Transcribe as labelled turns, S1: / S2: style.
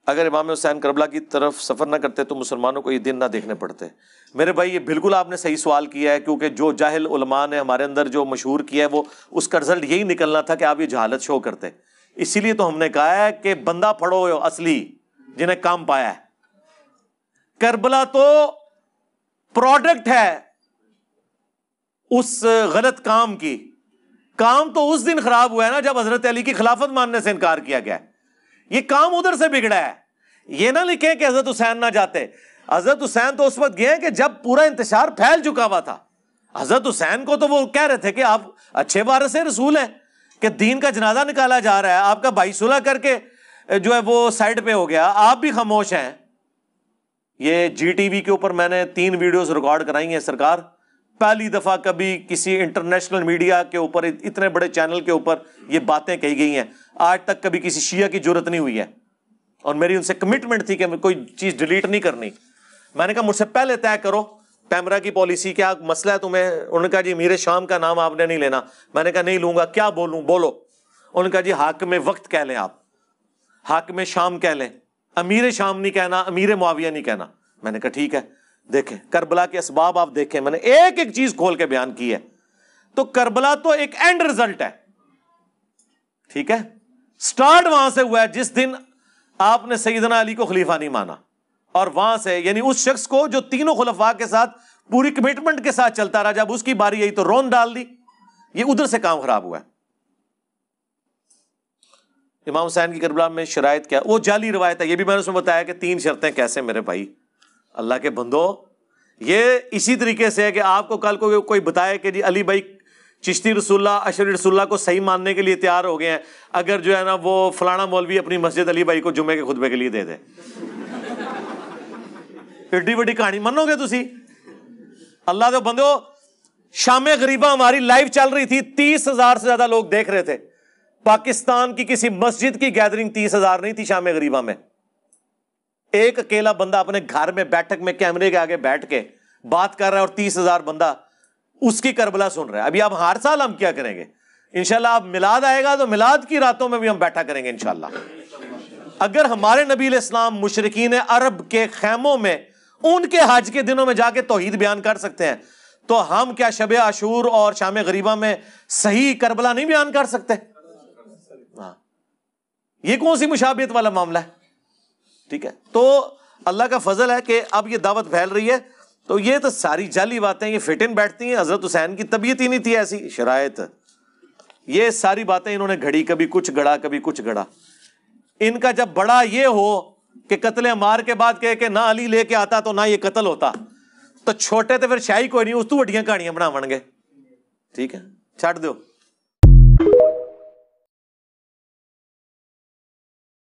S1: अगर इमाम हुसैन करबला की तरफ सफ़र ना करते तो मुसलमानों को ये दिन ना देखने पड़ते। मेरे भाई ये बिल्कुल आपने सही सवाल किया है, क्योंकि जो जाहिल उलमा ने हमारे अंदर जो मशहूर किया है वो उसका रिजल्ट यही निकलना था कि आप ये जहालत शो करते। इसीलिए तो हमने कहा है कि बंदा पढ़ो असली जिन्हें काम पाया है। करबला तो प्रोडक्ट है उस गलत काम की। काम तो उस दिन खराब हुआ है ना जब हजरत अली की खिलाफत मानने से इनकार किया गया। ये काम उधर से बिगड़ा है। ये ना लिखे कि हजरत हुसैन ना जाते। हजरत हुसैन तो उस वक्त गए कि जब पूरा इंतशार फैल चुका हुआ था। हजरत हुसैन को तो वो कह रहे थे कि आप अच्छे वारिस रसूल हैं, कि दीन का जनाजा निकाला जा रहा है, आपका भाई सुलह करके जो है वो साइड पे हो गया, आप भी खामोश हैं। ये GTV के ऊपर मैंने 3 वीडियोस रिकॉर्ड कराई हैं सरकार। पहली दफा कभी किसी इंटरनेशनल मीडिया के ऊपर, इतने बड़े चैनल के ऊपर ये बातें कही गई हैं। आज तक कभी किसी शिया की जरूरत नहीं हुई है, और मेरी उनसे कमिटमेंट थी कि मैं कोई चीज डिलीट नहीं करनी। मैंने कहा मुझसे पहले तय करो पैमरा की पॉलिसी, क्या मसला है तुम्हें। उन्होंने कहा जी अमीर शाम का नाम आपने नहीं लेना। मैंने कहा नहीं लूंगा, क्या बोलूं बोलो। उन्होंने कहा जी हाकिम वक्त कह लें, आप हाकिम शाम कह लें, अमीर शाम नहीं कहना, अमीर मुआविया नहीं कहना। मैंने कहा ठीक है। देखें करबला के असबाब आप देखें, मैंने एक एक चीज खोल के बयान की है। तो करबला तो एक एंड रिजल्ट है, ठीक है। स्टार्ट वहां से हुआ है जिस दिन आपने सैयदना अली को खलीफा नहीं माना, और वहां से यानी उस शख्स को जो तीनों खुलफा के साथ पूरी कमिटमेंट के साथ चलता रहा, जब उसकी बारी आई तो रोन डाल दी। ये उधर से काम खराब हुआ है। इमाम हुसैन की करबला में शराइत क्या, वो जाली रवायत है। ये भी मैंने उसमें बताया कि 3 शर्तें कैसे मेरे भाई अल्लाह के बंदो। ये इसी तरीके से है कि आपको कल को कोई बताए कि जी अली भाई चिश्ती रसूलुल्लाह अशरी रसूलुल्लाह को सही मानने के लिए तैयार हो गए हैं, अगर जो है ना वो फलाना मौलवी अपनी मस्जिद अली भाई को जुम्मे के खुतबे के लिए दे दे। एड्डी बड़ी कहानी मनोगे तुसी? अल्लाह के बंदो, शामे गरीबा हमारी लाइव चल रही थी, 30,000 से ज्यादा लोग देख रहे थे। पाकिस्तान की किसी मस्जिद की गैदरिंग 30,000 नहीं थी शामे गरीबा में। एक अकेला बंदा अपने घर में बैठक में कैमरे के आगे बैठ के बात कर रहा है और 30,000 बंदा उसकी करबला सुन रहा है। अभी अब हर साल हम क्या करेंगे इंशाल्लाह, अब मिलाद आएगा तो मिलाद की रातों में भी हम बैठा करेंगे इंशाल्लाह। अगर हमारे नबी इस्लाम मुशरिकीन अरब के खैमों में उनके हज के दिनों में जाके तौहीद बयान कर सकते हैं, तो हम क्या शबे आशूर और शाम गरीबा में सही करबला नहीं बयान कर सकते? हाँ, ये कौन सी मुशाबियत वाला मामला है? ठीक है, तो अल्लाह का फजल है कि अब ये दावत फैल रही है। तो ये तो सारी जाली बातें ये फिट इन बैठती हैं। हजरत हुसैन की तबीयत ही नहीं थी ऐसी, शरायत, ये सारी बातें इन्होंने घड़ी, कभी कुछ गढ़ा कभी कुछ गढ़ा। इनका जब बड़ा ये हो कि कत्ले अमार के बाद कहे कि ना अली लेके आता तो ना ये कत्ल होता, तो छोटे तो फिर शाही कोई नहीं, उस तो वड्डियां कहानियां बनावणगे। ठीक है, छड़ दो।